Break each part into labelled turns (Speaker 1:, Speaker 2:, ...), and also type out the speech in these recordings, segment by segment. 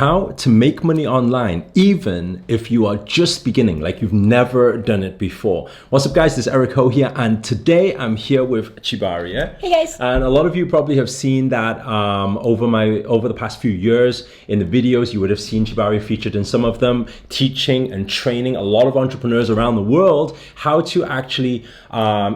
Speaker 1: how to make money online, even if you are just beginning, like you've never done it before. What's up, guys? This is Eric Ho here, and today I'm here with Chibaria.
Speaker 2: Hey, guys.
Speaker 1: And a lot of you probably have seen that over the past few years in the videos. You would have seen Chibaria featured in some of them, teaching and training a lot of entrepreneurs around the world how to actually,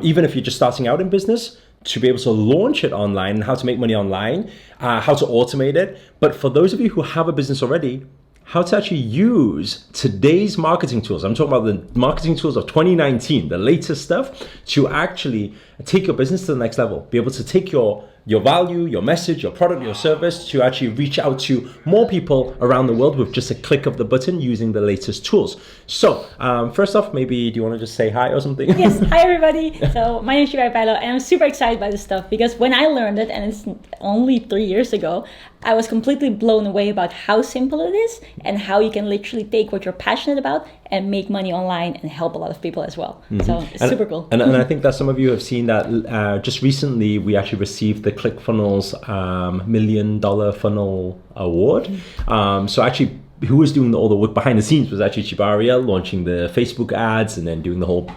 Speaker 1: even if you're just starting out in business, to be able to launch it online and how to make money online, how to automate it. But for those of you who have a business already, how to actually use today's marketing tools. I'm talking about the marketing tools of 2019, the latest stuff, to actually take your business to the next level. Be able to take your value, your message, your product, your service, to actually reach out to more people around the world with just a click of the button using the latest tools. So first off, maybe do you want to just say hi or something?
Speaker 2: Yes, hi everybody. So my name is Chibaria Paolo, and I'm super excited by this stuff because when I learned it, and it's only 3 years ago, I was completely blown away about how simple it is and how you can literally take what you're passionate about and make money online and help a lot of people as well. Mm-hmm. So it's super cool.
Speaker 1: And I think that some of you have seen that just recently we actually received the ClickFunnels $1 million Funnel Award. Mm-hmm. So actually, who was doing all the work behind the scenes was actually Chibaria, launching the Facebook ads and then doing the whole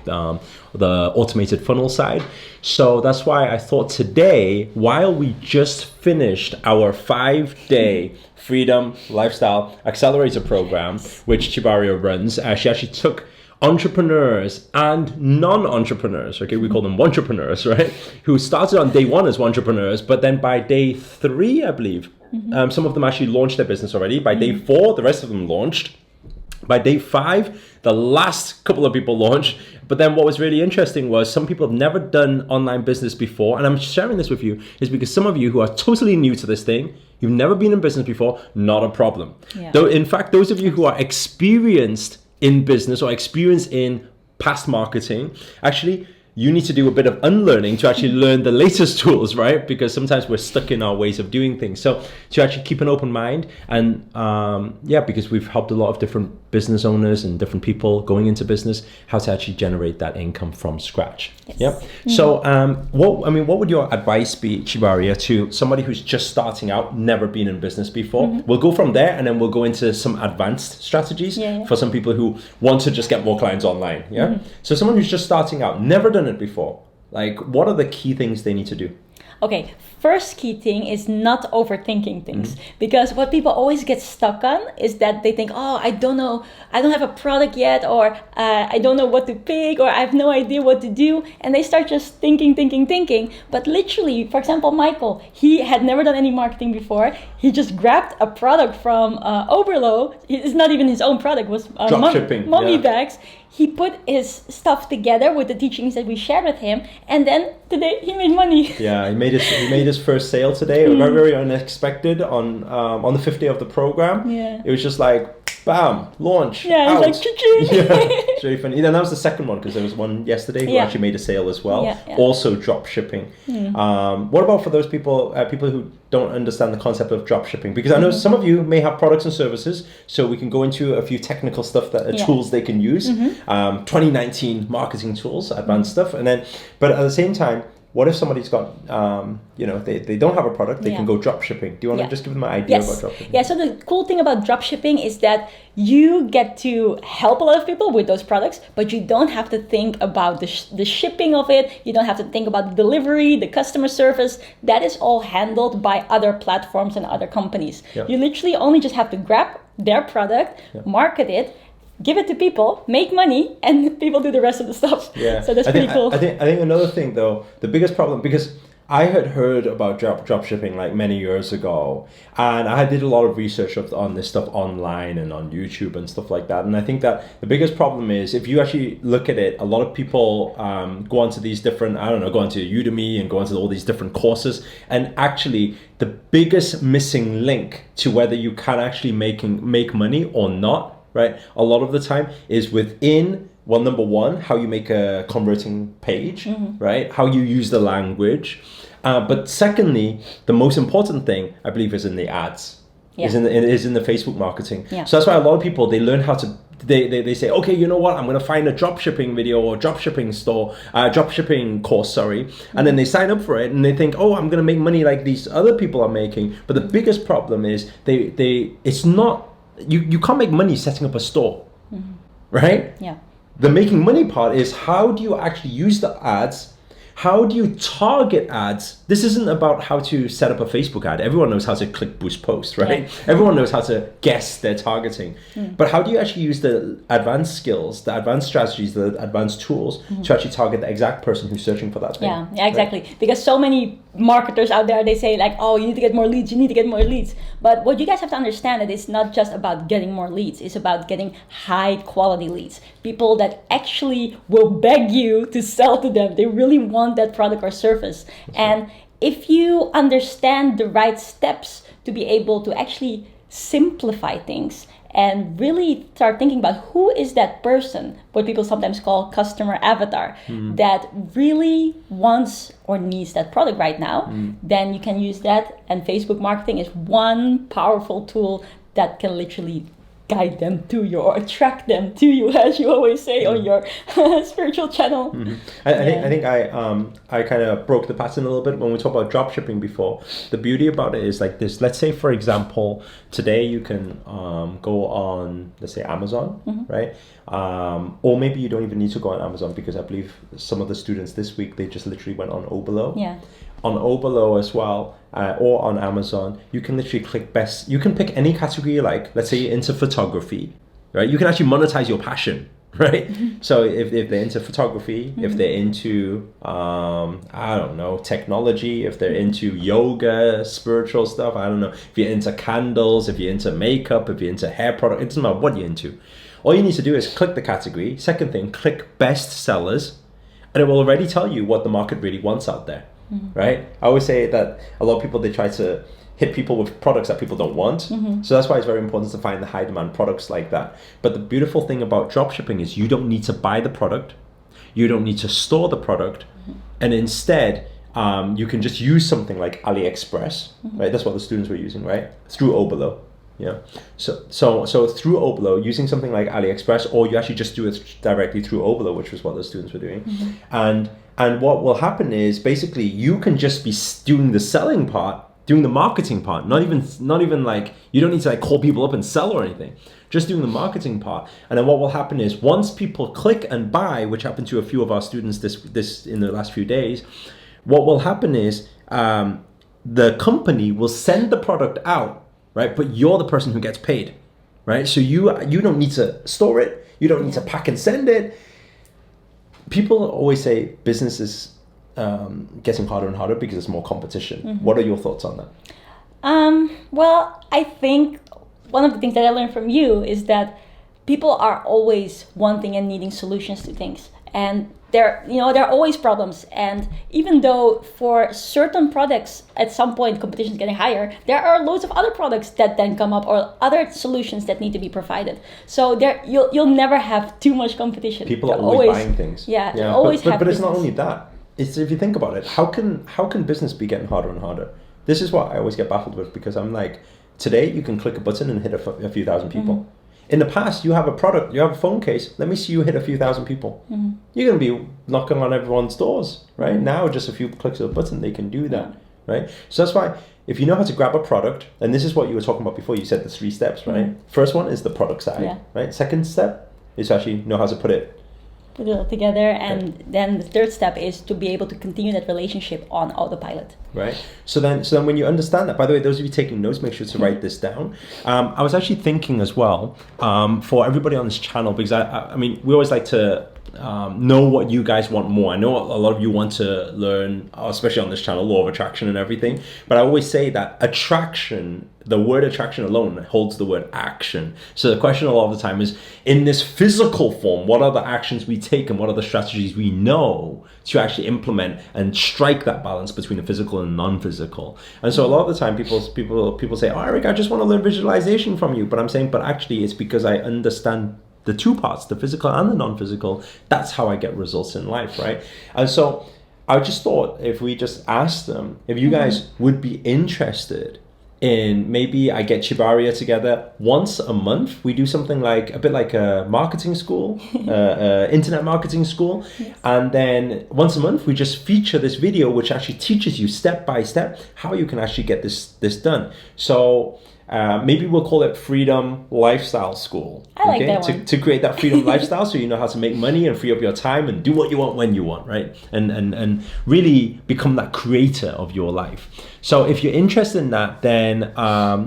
Speaker 1: the automated funnel side. So that's why I thought today, while we just finished our 5-day Freedom Lifestyle Accelerator program, which Chibaria runs, she actually took entrepreneurs and non-entrepreneurs, okay, we call them entrepreneurs, right, who started on day one as entrepreneurs, but then by day 3, I believe, some of them actually launched their business already. By day 4, the rest of them launched. By day 5, the last couple of people launched. But then what was really interesting was some people have never done online business before, and I'm sharing this with you is because some of you who are totally new to this thing, you've never been in business before, not a problem. Yeah. Though, in fact, those of you who are experienced in business or experienced in past marketing, actually, you need to do a bit of unlearning to actually learn the latest tools, right? Because sometimes we're stuck in our ways of doing things. So to actually keep an open mind and because we've helped a lot of different business owners and different people going into business, how to actually generate that income from scratch. Yes. Yep. Mm-hmm. So what would your advice be, Chibaria, to somebody who's just starting out, never been in business before? Mm-hmm. We'll go from there and then we'll go into some advanced strategies for some people who want to just get more clients online. Yeah. Mm-hmm. So someone who's just starting out, never done it before, like what are the key things they need to do?
Speaker 2: Okay, first key thing is not overthinking things, because what people always get stuck on is that they think, oh, I don't know, I don't have a product yet, or I don't know what to pick, or I have no idea what to do, and they start just thinking. But literally, for example, Michael, he had never done any marketing before. He just grabbed a product from Oberlo. It's not even his own product, it was mommy bags. He put his stuff together with the teachings that we shared with him, and then today he made money.
Speaker 1: Yeah, he made his first sale today. Very, very unexpected on the 5th day of the program. Yeah, it was just like bam, launch.
Speaker 2: Yeah, it's like cha-ching.
Speaker 1: Yeah, it's really funny. And that was the second one because there was one yesterday who actually made a sale as well. Yeah. Also drop shipping. What about for those people who don't understand the concept of drop shipping? Because I know some of you may have products and services, so we can go into a few technical stuff tools they can use. 2019 marketing tools, advanced stuff, but at the same time, what if somebody's got, they don't have a product, they can go drop shipping. Do you want to just give them an idea about drop shipping?
Speaker 2: Yeah, so the cool thing about drop shipping is that you get to help a lot of people with those products, but you don't have to think about the shipping of it. You don't have to think about the delivery, the customer service. That is all handled by other platforms and other companies. Yep. You literally only just have to grab their product, market it, give it to people, make money, and people do the rest of the stuff. Yeah. So that's pretty cool.
Speaker 1: I think another thing though, the biggest problem, because I had heard about drop shipping like many years ago, and I did a lot of research on this stuff online and on YouTube and stuff like that. And I think that the biggest problem is if you actually look at it, a lot of people go onto these different, go onto Udemy and go onto all these different courses, and actually the biggest missing link to whether you can actually make money or not, right, a lot of the time is within, well, number one, how you make a converting page, right? How you use the language. But secondly, the most important thing, I believe, is in the ads. is in the Facebook marketing.
Speaker 2: Yeah.
Speaker 1: So that's why a lot of people, they learn how to, they say, okay, you know what, I'm going to find a drop shipping video or drop shipping course, sorry. And then they sign up for it and they think, oh, I'm going to make money like these other people are making. But the biggest problem is it's not, you can't make money setting up a store, right?
Speaker 2: Yeah.
Speaker 1: The making money part is, how do you actually use the ads? How do you target ads? This isn't about how to set up a Facebook ad. Everyone knows how to click boost post, right?
Speaker 2: Yeah.
Speaker 1: Everyone knows how to guess their targeting. But how do you actually use the advanced skills, the advanced strategies, the advanced tools to actually target the exact person who's searching for that thing?
Speaker 2: Yeah, exactly. Right? Because so many marketers out there, they say like, oh, you need to get more leads, you need to get more leads. But what you guys have to understand is it's not just about getting more leads. It's about getting high quality leads. People that actually will beg you to sell to them. They really want that product or service. And if you understand the right steps to be able to actually simplify things and really start thinking about who is that person, what people sometimes call customer avatar, that really wants or needs that product right now, then you can use that. And Facebook marketing is one powerful tool that can literally guide them to you or attract them to you, as you always say on your spiritual channel.
Speaker 1: I think I kind of broke the pattern a little bit when we talked about drop shipping before. The beauty about it is like this. Let's say, for example, today you can go on, let's say, Amazon, right? Or maybe you don't even need to go on Amazon, because I believe some of the students this week, they just literally went on Oberlo.
Speaker 2: Yeah.
Speaker 1: On Oberlo as well, or on Amazon, you can literally click best. You can pick any category you like. Let's say you're into photography, right? You can actually monetize your passion, right? So if they're into photography, if they're into, I don't know, technology, if they're into yoga, spiritual stuff, I don't know. If you're into candles, if you're into makeup, if you're into hair product, it doesn't matter what you're into. All you need to do is click the category. Second thing, click best sellers, and it will already tell you what the market really wants out there. Right? I always say that a lot of people, they try to hit people with products that people don't want. So that's why it's very important to find the high demand products like that. But the beautiful thing about dropshipping is you don't need to buy the product. You don't need to store the product. And instead, you can just use something like AliExpress, right? That's what the students were using, right? Through Oberlo. Yeah. So through Oberlo, using something like AliExpress, or you actually just do it directly through Oberlo, which was what the students were doing. And what will happen is basically you can just be doing the selling part, doing the marketing part, not even like, you don't need to like call people up and sell or anything, just doing the marketing part. And then what will happen is once people click and buy, which happened to a few of our students this in the last few days, what will happen is the company will send the product out, right? But you're the person who gets paid, right? So you don't need to store it, you don't need to pack and send it. People always say business is getting harder and harder because there's more competition. What are your thoughts on that?
Speaker 2: Well, I think one of the things that I learned from you is that people are always wanting and needing solutions to things. And there are always problems. And even though for certain products, at some point, competition is getting higher, there are loads of other products that then come up or other solutions that need to be provided. So you'll never have too much competition.
Speaker 1: People are always buying things.
Speaker 2: Yeah.
Speaker 1: But it's not only that. It's, if you think about it, how can business be getting harder and harder? This is what I always get baffled with, because I'm like, today you can click a button and hit a few thousand people. In the past, you have a product, you have a phone case, let me see you hit a few thousand people. You're going to be knocking on everyone's doors, right? Now, just a few clicks of a button, they can do that, right? So that's why, if you know how to grab a product, and this is what you were talking about before, you said the 3 steps, right? First one is the product side, right? Second step is to actually know how to put it
Speaker 2: together, and then the third step is to be able to continue that relationship on autopilot.
Speaker 1: Right. So then when you understand that, by the way, those of you taking notes, make sure to write this down. I was actually thinking as well, for everybody on this channel, because I mean, we always like to know what you guys want more. I know a lot of you want to learn, especially on this channel, law of attraction and everything. But I always say that attraction, the word attraction alone holds the word action. So the question a lot of the time is, in this physical form, what are the actions we take and what are the strategies we know to actually implement and strike that balance between the physical and non-physical? And so a lot of the time people say, oh, Eric, I just want to learn visualization from you. But I'm saying, but actually it's because I understand the two parts, the physical and the non-physical. That's how I get results in life, right? And so I just thought, if we just asked them, if you guys would be interested in maybe I get Chibaria together once a month. We do something like a bit like a marketing school, internet marketing school. Yes. And then once a month, we just feature this video, which actually teaches you step by step how you can actually get this done. So maybe we'll call it Freedom Lifestyle School.
Speaker 2: I like that one.
Speaker 1: To create that freedom lifestyle, so you know how to make money and free up your time and do what you want when you want, right? And really become that creator of your life. So if you're interested in that, then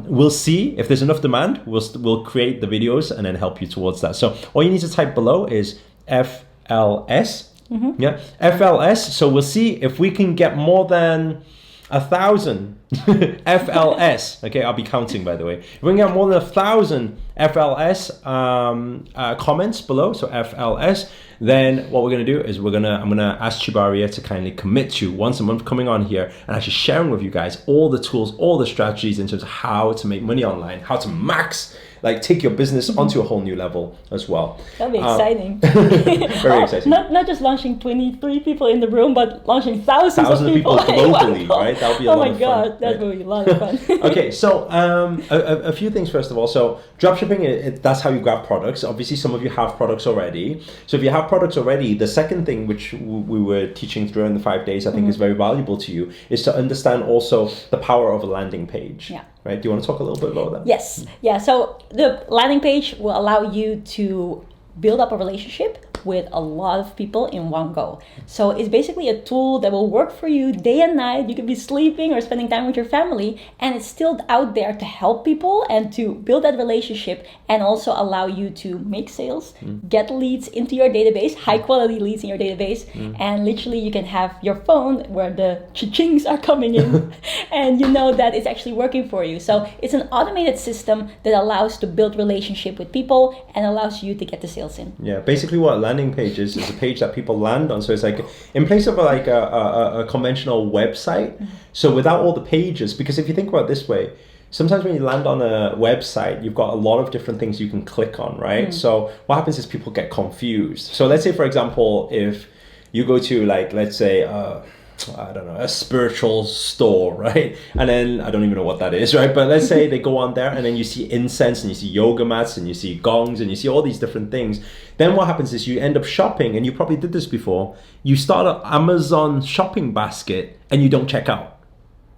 Speaker 1: we'll see if there's enough demand. We'll create the videos and then help you towards that. So all you need to type below is FLS. Mm-hmm. Yeah, FLS. So we'll see if we can get more than 1,000 FLS. Okay, I'll be counting, by the way. If we can get more than 1,000 FLS comments below, so FLS, then what we're going to do is I'm going to ask Chibaria to kindly commit to once a month coming on here and actually sharing with you guys all the tools, all the strategies in terms of how to make money online, how to take your business onto a whole new level as well.
Speaker 2: That'll be exciting.
Speaker 1: Very exciting.
Speaker 2: Not just launching 23 people in the room, but launching thousands of people
Speaker 1: globally, right? That'll be a lot of fun.
Speaker 2: Oh my God, that will be a lot of fun.
Speaker 1: Okay, so a few things first of all. So dropshipping, that's how you grab products. Obviously, some of you have products already. So if you have products already, the second thing which we were teaching during the 5 days, I think is very valuable to you, is to understand also the power of a landing page. Yeah. Right? Do you want to talk a little bit about that?
Speaker 2: Yes. Yeah. So the landing page will allow you to build up a relationship with a lot of people in one go. So it's basically a tool that will work for you day and night. You could be sleeping or spending time with your family, and it's still out there to help people and to build that relationship and also allow you to make sales, get leads into your database, high quality leads in your database, and literally you can have your phone where the cha-chings are coming in and you know that it's actually working for you. So it's an automated system that allows to build relationship with people and allows you to get the sales in.
Speaker 1: Yeah, basically what landing page is a page that people land on. So it's like in place of like a conventional website. So without all the pages, because if you think about it this way, sometimes when you land on a website, you've got a lot of different things you can click on, right? So what happens is people get confused. So let's say, for example, if you go to like, let's say, I don't know, a spiritual store, right? And then I don't even know what that is, right? But let's say they go on there and then you see incense and you see yoga mats and you see gongs and you see all these different things. Then what happens is you end up shopping, and you probably did this before. You start an Amazon shopping basket and you don't check out.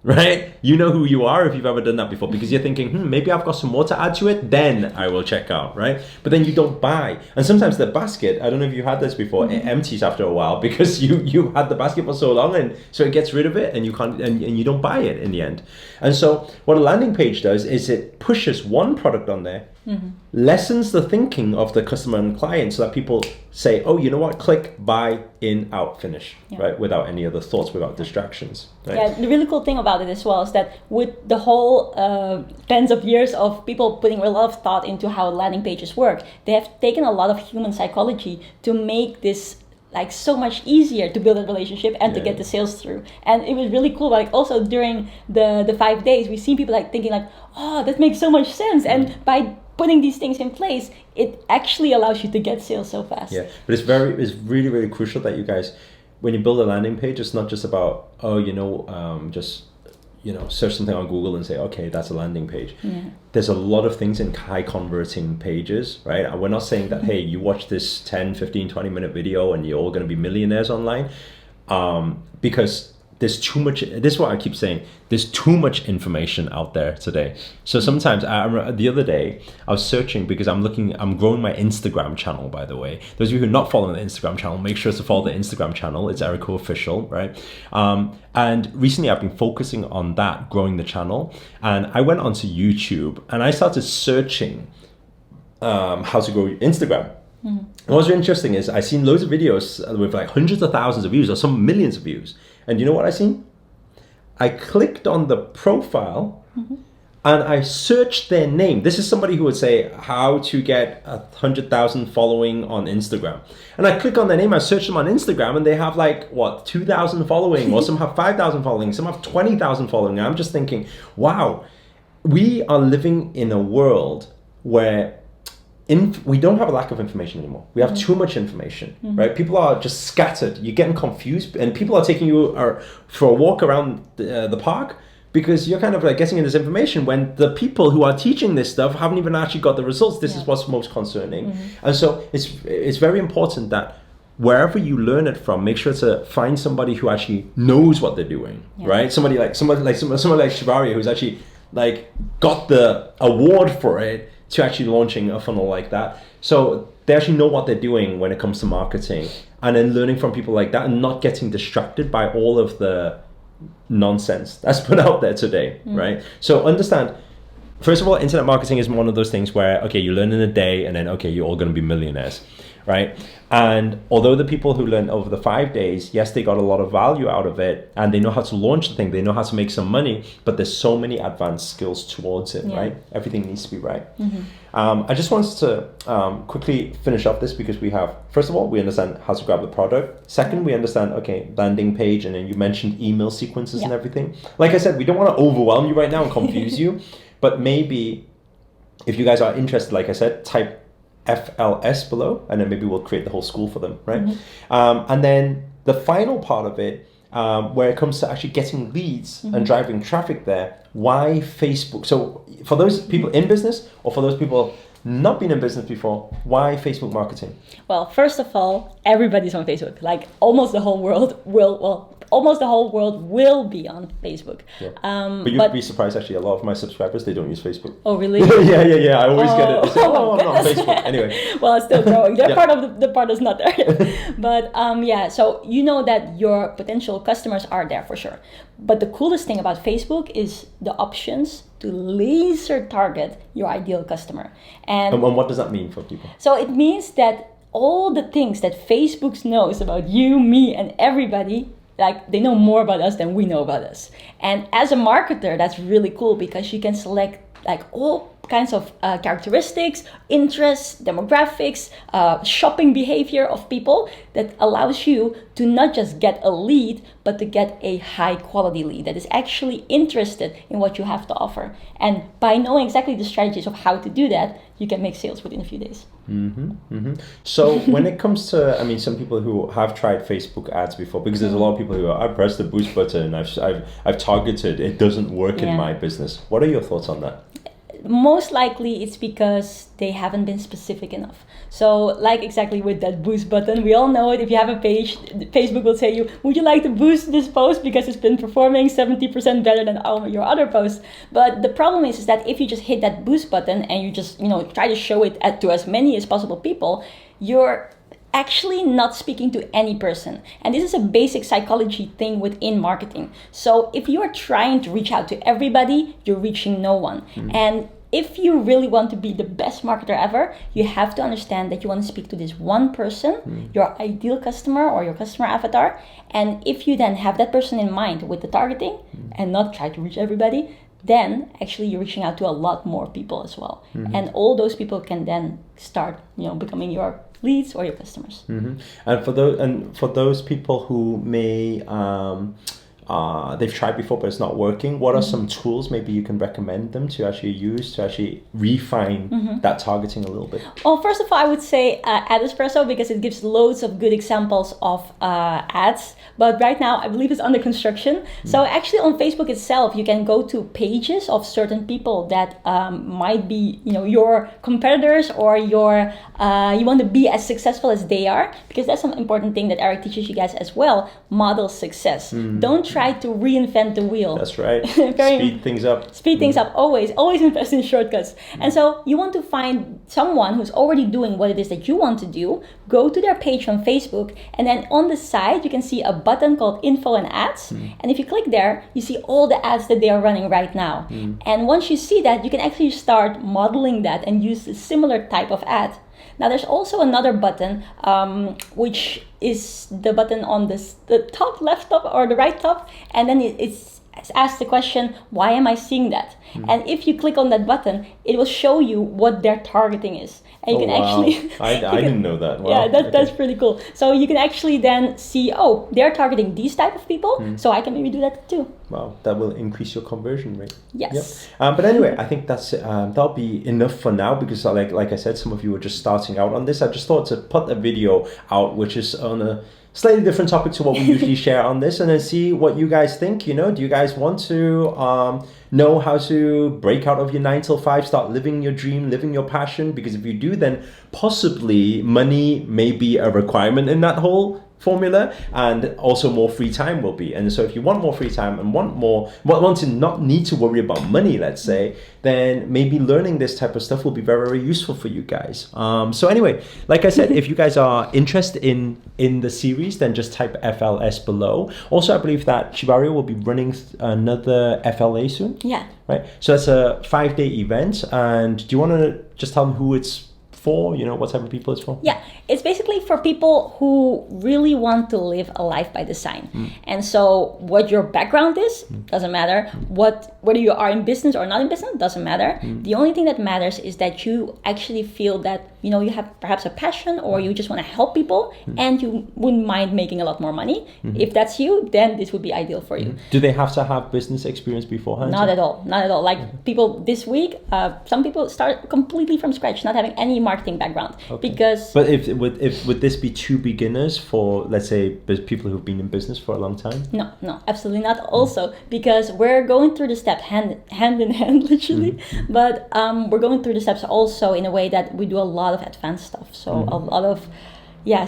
Speaker 1: Right? You know who you are if you've ever done that before, because you're thinking, maybe I've got some more to add to it, then I will check out, right? But then you don't buy. And sometimes the basket, I don't know if you've had this before, it empties after a while because you had the basket for so long, and so it gets rid of it and you can't and you don't buy it in the end. And so what a landing page does is it pushes one product on there, lessens the thinking of the customer and client so that people say, oh, you know what, click, buy, in, out, finish, right? Without any other thoughts, without distractions. Right?
Speaker 2: Yeah, the really cool thing about it as well is that with the whole tens of years of people putting a lot of thought into how landing pages work, they have taken a lot of human psychology to make this like so much easier to build a relationship and to get the sales through. And it was really cool. Like also during the 5 days, we've seen people like thinking like, oh, that makes so much sense. And by putting these things in place, it actually allows you to get sales so fast.
Speaker 1: Yeah, but it's really, really crucial that you guys, when you build a landing page, it's not just about, search something on Google and say, okay, that's a landing page. Yeah. There's a lot of things in high converting pages, right? And we're not saying that, hey, you watch this 10, 15, 20 minute video and you're all going to be millionaires online, because there's too much. This is what I keep saying. There's too much information out there today. So sometimes, the other day, I was searching because I'm growing my Instagram channel, by the way. Those of you who are not following the Instagram channel, make sure to follow the Instagram channel. It's Erico Official, right? And recently I've been focusing on that, growing the channel. And I went onto YouTube and I started searching how to grow Instagram. And what's really interesting is I've seen loads of videos with like hundreds of thousands of views or some millions of views. And you know what I seen? I clicked on the profile and I searched their name. This is somebody who would say how to get 100,000 following on Instagram. And I click on their name, I search them on Instagram, and they have like, 2,000 following, or some have 5,000 following, some have 20,000 following. And I'm just thinking, wow, we are living in a world where we don't have a lack of information anymore. We have too much information, right? People are just scattered. You're getting confused, and people are taking you for a walk around the park, because you're kind of like getting in this information when the people who are teaching this stuff haven't even actually got the results. This is what's most concerning. And so it's very important that wherever you learn it from, make sure to find somebody who actually knows what they're doing, right? Somebody like Shivari, who's actually like got the award for it to actually launching a funnel like that. So they actually know what they're doing when it comes to marketing, and then learning from people like that and not getting distracted by all of the nonsense that's put out there today, right? So understand, first of all, internet marketing is one of those things where, okay, you learn in a day and then, okay, you're all going to be millionaires, right? And although the people who learn over the 5 days, yes, they got a lot of value out of it and they know how to launch the thing, they know how to make some money, but there's so many advanced skills towards it, right? Everything needs to be right. I just wanted to quickly finish up this because we have, first of all, we understand how to grab the product. Second, we understand, okay, landing page, and then you mentioned email sequences and everything. Like I said, we don't want to overwhelm you right now and confuse you, but maybe if you guys are interested, like I said, type FLS below, and then maybe we'll create the whole school for them, right? And then the final part of it, where it comes to actually getting leads and driving traffic there, why Facebook? So for those people in business or for those people not been in business before, why Facebook marketing?
Speaker 2: Well, first of all, everybody's on Facebook. Like almost the whole world will be on Facebook.
Speaker 1: But you'd be surprised, actually, a lot of my subscribers, they don't use Facebook.
Speaker 2: Oh, really?
Speaker 1: yeah. I always get it. They say, I'm not on Facebook. Anyway.
Speaker 2: Well, it's still growing. They're part of the part that's not there yet. But so you know that your potential customers are there for sure. But the coolest thing about Facebook is the options to laser target your ideal customer. And
Speaker 1: what does that mean for people?
Speaker 2: So it means that all the things that Facebook knows about you, me, and everybody, like they know more about us than we know about us. And as a marketer, that's really cool because you can select like all kinds of characteristics, interests, demographics, shopping behavior of people that allows you to not just get a lead, but to get a high quality lead that is actually interested in what you have to offer. And by knowing exactly the strategies of how to do that, you can make sales within a few days.
Speaker 1: So when it comes to, I mean, some people who have tried Facebook ads before, because there's a lot of people who I pressed the boost button, I've targeted, it doesn't work in my business. What are your thoughts on that?
Speaker 2: Most likely it's because they haven't been specific enough. So like exactly with that boost button, we all know it. If you have a page, Facebook will say you, would you like to boost this post because it's been performing 70% better than all your other posts. But the problem is that if you just hit that boost button and you just try to show it to as many as possible people, you're actually not speaking to any person. And this is a basic psychology thing within marketing. So if you are trying to reach out to everybody, you're reaching no one. And if you really want to be the best marketer ever, you have to understand that you want to speak to this one person, your ideal customer or your customer avatar. And if you then have that person in mind with the targeting and not try to reach everybody, then actually you're reaching out to a lot more people as well. And all those people can then start, becoming your leads or your customers.
Speaker 1: And for those people who may they've tried before but it's not working, what are some tools maybe you can recommend them to actually use to actually refine that targeting a little bit?
Speaker 2: Well, first of all, I would say Ad Espresso, because it gives loads of good examples of ads, but right now I believe it's under construction. So actually on Facebook itself, you can go to pages of certain people that might be your competitors, or your you want to be as successful as they are, because that's an important thing that Eric teaches you guys as well. Model success. Don't try to reinvent the wheel.
Speaker 1: That's right. Speed things up.
Speaker 2: Speed things up. Always invest in shortcuts. And so you want to find someone who's already doing what it is that you want to do. Go to their page on Facebook, and then on the side you can see a button called Info and Ads. And if you click there, you see all the ads that they are running right now. And once you see that, you can actually start modeling that and use a similar type of ad. Now there's also another button, which is the button on the top left top or the right top, and then it's asked the question, why am I seeing that? And if you click on that button, it will show you what their targeting is. And you can actually...
Speaker 1: I didn't know that. Wow.
Speaker 2: Yeah, that's pretty cool. So you can actually then see, they're targeting these type of people, so I can maybe do that too.
Speaker 1: Wow, that will increase your conversion rate.
Speaker 2: Yes.
Speaker 1: Yep. But anyway, I think that'll be enough for now, because like I said, some of you were just starting out on this. I just thought to put a video out which is on a slightly different topic to what we usually share on this, and then see what you guys think. You know, do you guys want to know how to break out of your 9 till 5, start living your dream, living your passion? Because if you do, then possibly money may be a requirement in that whole formula, and also more free time will be. And so if you want more free time and want to not need to worry about money, let's say, then maybe learning this type of stuff will be very, very useful for you guys. So anyway, like I said, if you guys are interested in the series, then just type FLS below. Also, I believe that Shibario will be running another FLA soon.
Speaker 2: Yeah.
Speaker 1: Right. So that's a 5-day event. And do you want to just tell them who it's for? You know, what type of people it's for?
Speaker 2: Yeah, it's basically for people who really want to live a life by design. And so what your background is, doesn't matter. Whether you are in business or not in business, doesn't matter. The only thing that matters is that you actually feel that, you know, you have perhaps a passion, or you just want to help people, and you wouldn't mind making a lot more money. If that's you, then this would be ideal for you.
Speaker 1: Do they have to have business experience beforehand?
Speaker 2: Not at all. Not at all. Like people this week, some people start completely from scratch, not having any marketing background. Because
Speaker 1: but if would this be two beginners for, let's say, people who've been in business for a long time?
Speaker 2: No, absolutely not. Also, because we're going through the steps hand in hand, literally. But we're going through the steps also in a way that we do a lot of advanced stuff. So a lot of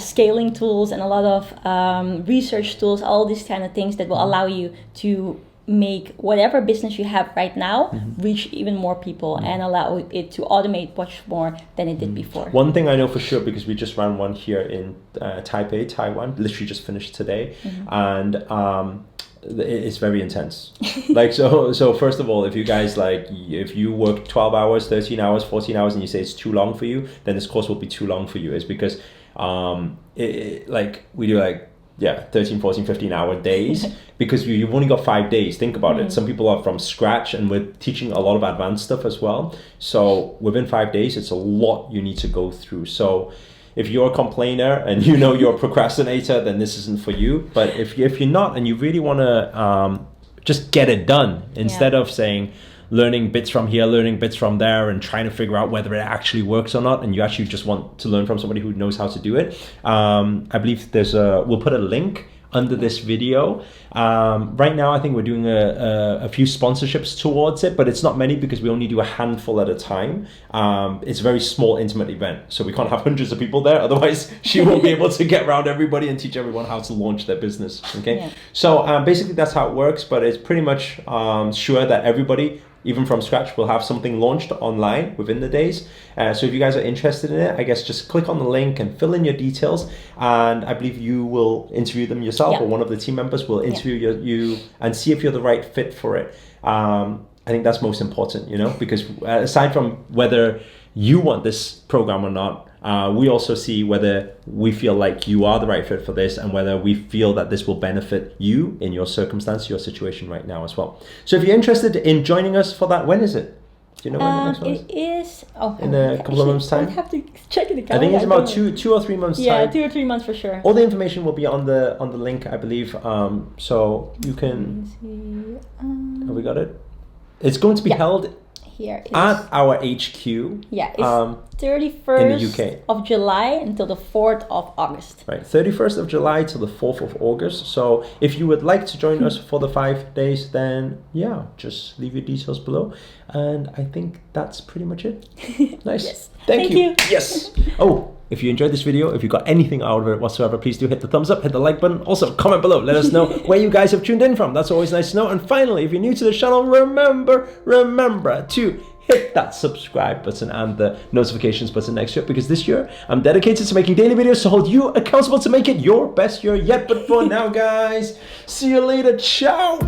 Speaker 2: scaling tools and a lot of research tools, all these kind of things that will allow you to make whatever business you have right now reach even more people and allow it to automate much more than it did before.
Speaker 1: One thing I know for sure, because we just ran one here in Taipei, Taiwan, literally just finished today, and it's very intense. Like, so first of all, if you guys if you work 12 hours, 13 hours, 14 hours, and you say it's too long for you, then this course will be too long for you. It's because we do 13, 14, 15 hour days, because you've only got 5 days. Think about it. Some people are from scratch, and we're teaching a lot of advanced stuff as well. So within 5 days, it's a lot you need to go through. So if you're a complainer and you know you're a procrastinator, then this isn't for you. But if you're not, and you really want to just get it done, instead of saying, learning bits from here, learning bits from there, and trying to figure out whether it actually works or not, and you actually just want to learn from somebody who knows how to do it, I believe we'll put a link under this video. Right now, I think we're doing a few sponsorships towards it, but it's not many because we only do a handful at a time. It's a very small, intimate event, so we can't have hundreds of people there. Otherwise, she won't be able to get around everybody and teach everyone how to launch their business. Okay, so basically that's how it works. But it's pretty much sure that everybody, even from scratch, will have something launched online within the days. So if you guys are interested in it, I guess just click on the link and fill in your details. And I believe you will interview them yourself, or one of the team members will interview you and see if you're the right fit for it. I think that's most important, you know, because aside from whether you want this program or not, we also see whether we feel like you are the right fit for this, and whether we feel that this will benefit you in your circumstance, your situation right now as well. So if you're interested in joining us for that, when is it? Do you know when the next one is?
Speaker 2: It is in
Speaker 1: a couple of months' time.
Speaker 2: I have to check in the calendar.
Speaker 1: I think it's about two or 3 months' time.
Speaker 2: Yeah, 2 or 3 months for sure.
Speaker 1: All the information will be on the link, I believe. So you can. Have we got it? It's going to be held
Speaker 2: here
Speaker 1: at our HQ.
Speaker 2: Yeah, it's 31st
Speaker 1: in the UK.
Speaker 2: of July until the 4th of August.
Speaker 1: Right, 31st of July till the 4th of August. So if you would like to join us for the 5 days, then just leave your details below. And I think that's pretty much it. Nice.
Speaker 2: Yes.
Speaker 1: Thank you. Yes. Oh, if you enjoyed this video, if you got anything out of it whatsoever, please do hit the thumbs up, hit the like button. Also, comment below. Let us know where you guys have tuned in from. That's always nice to know. And finally, if you're new to the channel, remember to hit that subscribe button and the notifications button next to it, because this year I'm dedicated to making daily videos to hold you accountable to make it your best year yet. But for now, guys, see you later. Ciao.